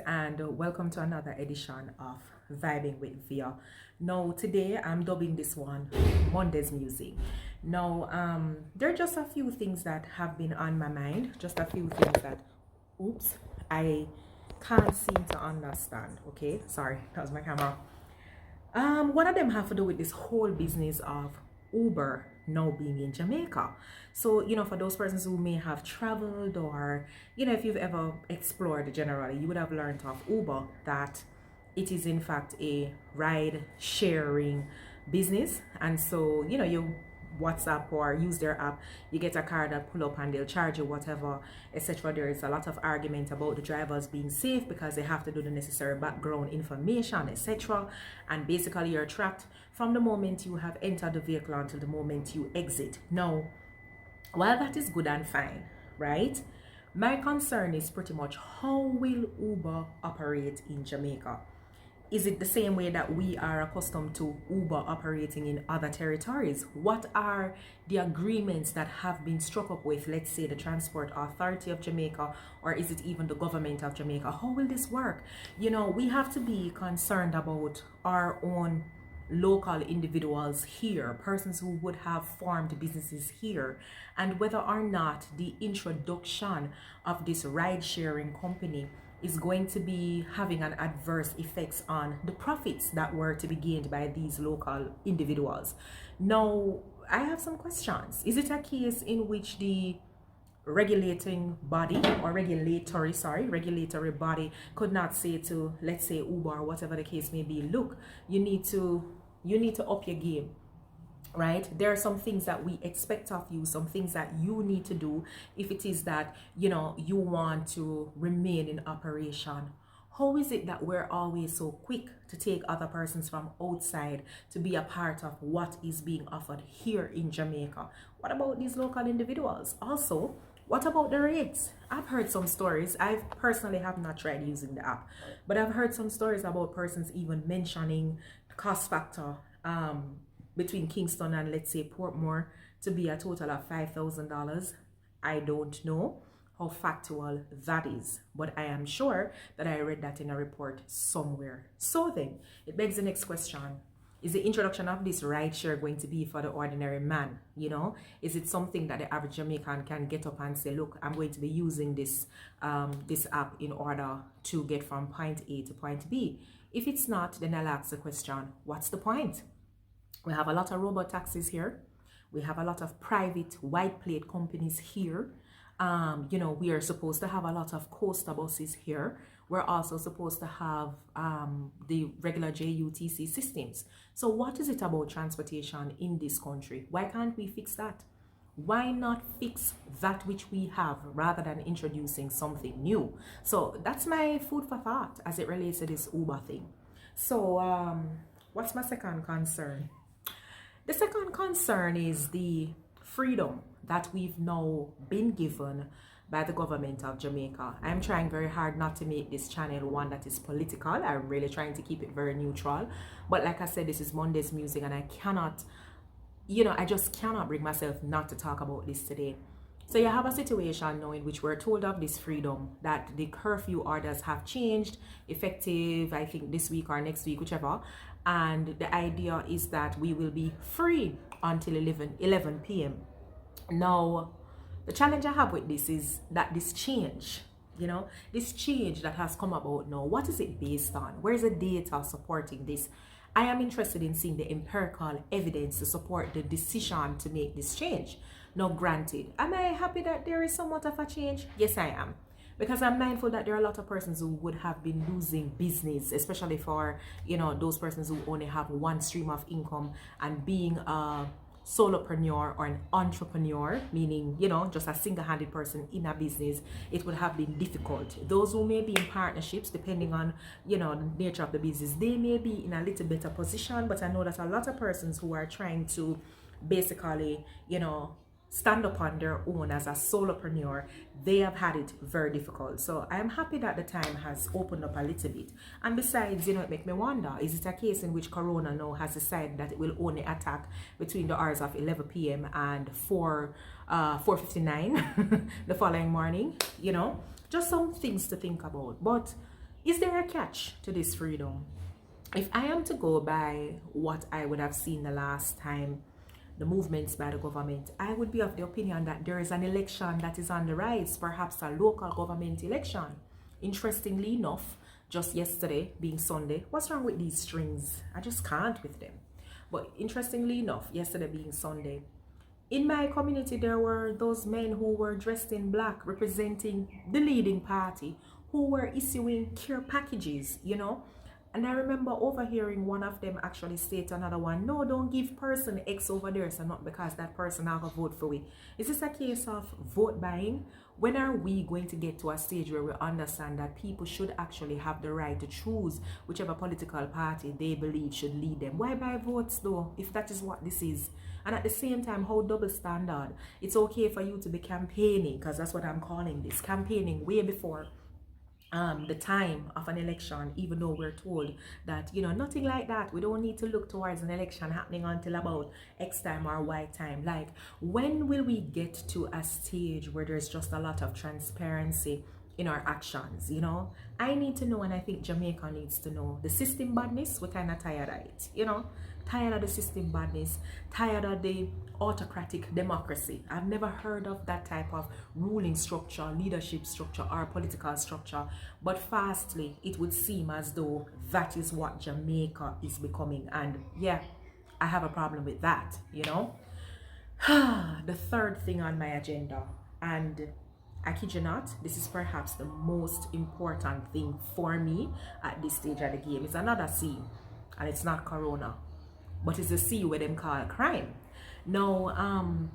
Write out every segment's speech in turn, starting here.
and welcome to another edition of Vibing with Via. Now, today I'm dubbing this one Monday's Musing. Now, there are just a few things that have been on my mind, just a few things that, I can't seem to understand. Okay, sorry, that was my camera. One of them have to do with this whole business of Uber now being in Jamaica. So, for those persons who may have traveled or, if you've ever explored generally, you would have learned of Uber that it is in fact a ride sharing business. And so, you WhatsApp or use their app, you get a car that pull up and they'll charge you whatever, etc. There is a lot of argument about the drivers being safe because they have to do the necessary background information, etc. And basically you're tracked from the moment you have entered the vehicle until the moment you exit. Now, while that is good and fine, right? My concern is pretty much how will Uber operate in Jamaica? Is it the same way that we are accustomed to Uber operating in other territories? What are the agreements that have been struck up with, let's say, the Transport Authority of Jamaica, or is it even the government of Jamaica? How will this work? We have to be concerned about our own local individuals here, persons who would have formed businesses here, and whether or not the introduction of this ride sharing company is going to be having an adverse effects on the profits that were to be gained by these local individuals. Now, I have some questions. Is it a case in which the regulatory body could not say to, let's say, Uber or whatever the case may be, look, you need to up your game, right? There are some things that we expect of you, some things that you need to do if it is that you want to remain in operation. How is it that we're always so quick to take other persons from outside to be a part of what is being offered here in Jamaica? What about these local individuals? Also, what about the rates? I've heard some stories. I personally have not tried using the app, but I've heard some stories about persons even mentioning cost factor between Kingston and, let's say, Portmore to be a total of $5,000. I don't know how factual that is, but I am sure that I read that in a report somewhere. So then, it begs the next question. Is the introduction of this rideshare going to be for the ordinary man? Is it something that the average Jamaican can get up and say, look, I'm going to be using this app in order to get from point A to point B? If it's not, then I'll ask the question, what's the point? We have a lot of robot taxis here. We have a lot of private white plate companies here. We are supposed to have a lot of coaster buses here. We're also supposed to have the regular JUTC systems. So what is it about transportation in this country? Why can't we fix that? Why not fix that which we have rather than introducing something new? So that's my food for thought as it relates to this Uber thing. So what's my second concern? The second concern is the freedom that we've now been given by the government of Jamaica. I'm trying very hard not to make this channel one that is political. I'm really trying to keep it very neutral. But like I said, this is Monday's Musing, and I cannot, I just cannot bring myself not to talk about this today. So you have a situation now in which we're told of this freedom, that the curfew orders have changed, effective, I think, this week or next week, whichever. And the idea is that we will be free until 11 p.m. Now, the challenge I have with this is that this change, this change that has come about now, what is it based on? Where's the data supporting this? I am interested in seeing the empirical evidence to support the decision to make this change. Now, granted, am I happy that there is somewhat of a change? Yes, I am. Because I'm mindful that there are a lot of persons who would have been losing business, especially for, those persons who only have one stream of income, and being a solopreneur or an entrepreneur, meaning, just a single-handed person in a business, it would have been difficult. Those who may be in partnerships, depending on, the nature of the business, they may be in a little better position, but I know that a lot of persons who are trying to basically, stand up on their own as a solopreneur, they have had it very difficult. So I am happy that the time has opened up a little bit. And besides, it makes me wonder, is it a case in which Corona now has decided that it will only attack between the hours of 11 p.m. and 4:59 the following morning? Just some things to think about. But Is there a catch to this freedom? If I am to go by what I would have seen the last time, the movements by the government, I would be of the opinion that there is an election that is on the rise, perhaps a local government election. Interestingly enough, just yesterday being Sunday, what's wrong with these strings? I just can't with them. But interestingly enough, yesterday being Sunday, in my community, there were those men who were dressed in black representing the leading party who were issuing care packages, you know. And I remember overhearing one of them actually say to another one, no, don't give person X over there, so not because that person have a vote for we. Is this a case of vote buying? When are we going to get to a stage where we understand that people should actually have the right to choose whichever political party they believe should lead them? Why buy votes though, if that is what this is? And at the same time, how double standard? It's okay for you to be campaigning, because that's what I'm calling this, campaigning way before the time of an election, even though we're told that, you know, nothing like that. We don't need to look towards an election happening until about X time or Y time. Like, when will we get to a stage where there's just a lot of transparency in our actions? You know, I need to know, and I think Jamaica needs to know, the system badness, we're kind of tired of it, you know, tired of the system badness, tired of the autocratic democracy. I've never heard of that type of ruling structure, leadership structure, or political structure, but fastly it would seem as though that is what Jamaica is becoming. And yeah, I have a problem with that, you know. The third thing on my agenda, and I kid you not, this is perhaps the most important thing for me at this stage of the game. It's another C, and it's not Corona, but it's a C where them call crime. Now,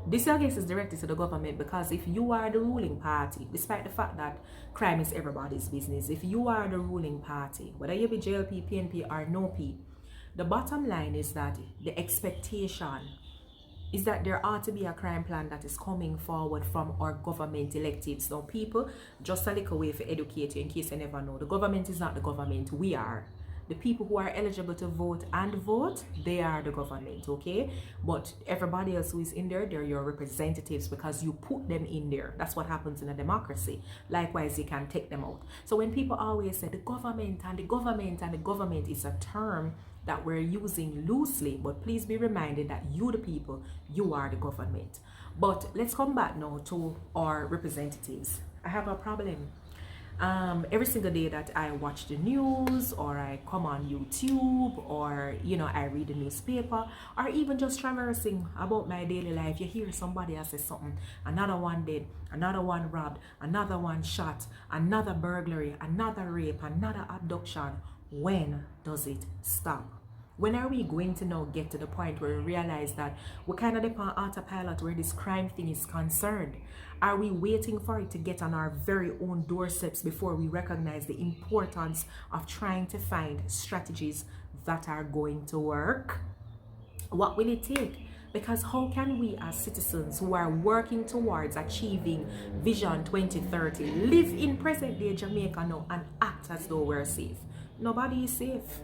this I guess is directed to the government, because if you are the ruling party, despite the fact that crime is everybody's business, if you are the ruling party, whether you be JLP, PNP, or no P, the bottom line is that the expectation is that there ought to be a crime plan that is coming forward from our government electives. Now, people, just a little way for educate you in case you never know, the government is not the government, we are. The people who are eligible to vote and vote, they are the government, okay? But everybody else who is in there, they're your representatives, because you put them in there. That's what happens in a democracy. Likewise, you can take them out. So when people always say the government and the government and the government, is a term that we're using loosely, but please be reminded that you, the people, you are the government. But let's come back now to our representatives. I have a problem. Every single day that I watch the news, or I come on YouTube, or, you know, I read the newspaper, or even just traversing about my daily life, you hear somebody else say something, another one dead, another one robbed, another one shot, another burglary, another rape, another abduction. When does it stop? When are we going to now get to the point where we realize that we're kind of on autopilot where this crime thing is concerned? Are we waiting for it to get on our very own doorsteps before we recognize the importance of trying to find strategies that are going to work? What will it take? Because how can we as citizens who are working towards achieving Vision 2030 live in present day Jamaica now and act as though we're safe? Nobody is safe.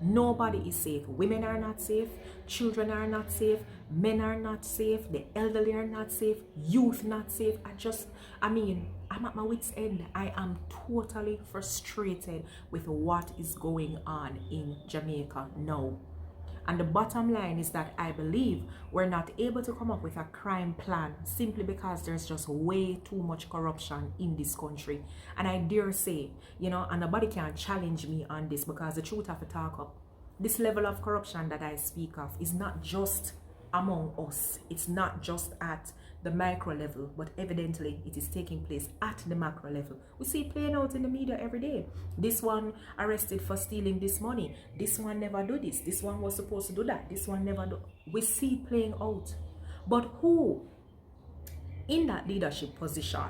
Nobody is safe. Women are not safe. Children are not safe. Men are not safe. The elderly are not safe. Youth not safe. I'm at my wit's end. I am totally frustrated with what is going on in Jamaica now. And the bottom line is that I believe we're not able to come up with a crime plan simply because there's just way too much corruption in this country. And I dare say, you know, and nobody can challenge me on this, because the truth have to talk up. This level of corruption that I speak of is not just among us. It's not just at the micro level, but evidently it is taking place at the macro level. We see it playing out in the media every day. This one arrested for stealing this money. This one never do this. This one was supposed to do that. This one never do. We see it playing out. But who in that leadership position,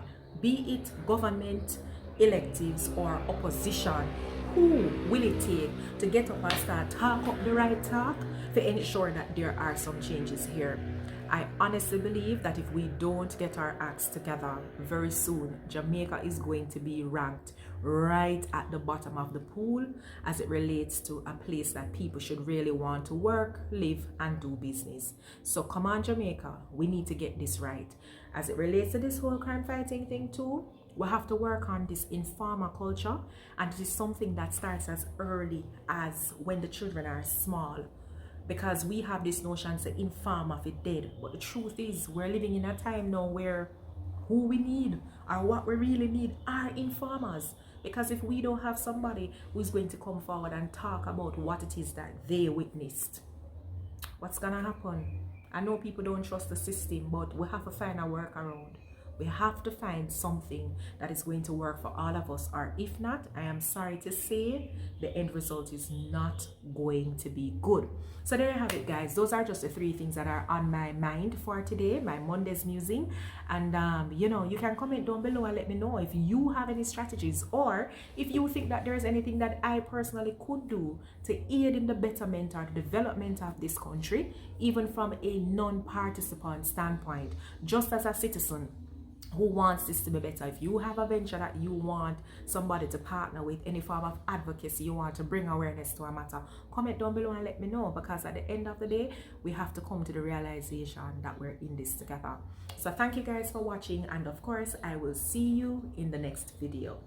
be it government, electives, or opposition, who will it take to get up and start talk up the right talk to ensure that there are some changes here? I honestly believe that if we don't get our acts together very soon, Jamaica is going to be ranked right at the bottom of the pool as it relates to a place that people should really want to work, live, and do business. So come on, Jamaica, we need to get this right. As it relates to this whole crime fighting thing too, We have to work on this informal culture, and this is something that starts as early as when the children are small, because we have this notion to inform of it dead. But the truth is, we're living in a time now where who we need or what we really need are informers. Because if we don't have somebody who's going to come forward and talk about what it is that they witnessed, what's gonna happen? I know people don't trust the system, but we have to find a workaround. We have to find something that is going to work for all of us, or if not, I am sorry to say, the end result is not going to be good. So there you have it, guys. Those are just the 3 things that are on my mind for today, my Monday's musing. And you know, you can comment down below and let me know if you have any strategies, or if you think that there's anything that I personally could do to aid in the betterment or the development of this country, even from a non-participant standpoint, just as a citizen who wants this to be better. If you have a venture that you want somebody to partner with, any form of advocacy you want to bring awareness to a matter, comment down below and let me know, because at the end of the day, we have to come to the realization that we're in this together. So thank you guys for watching, and of course I will see you in the next video.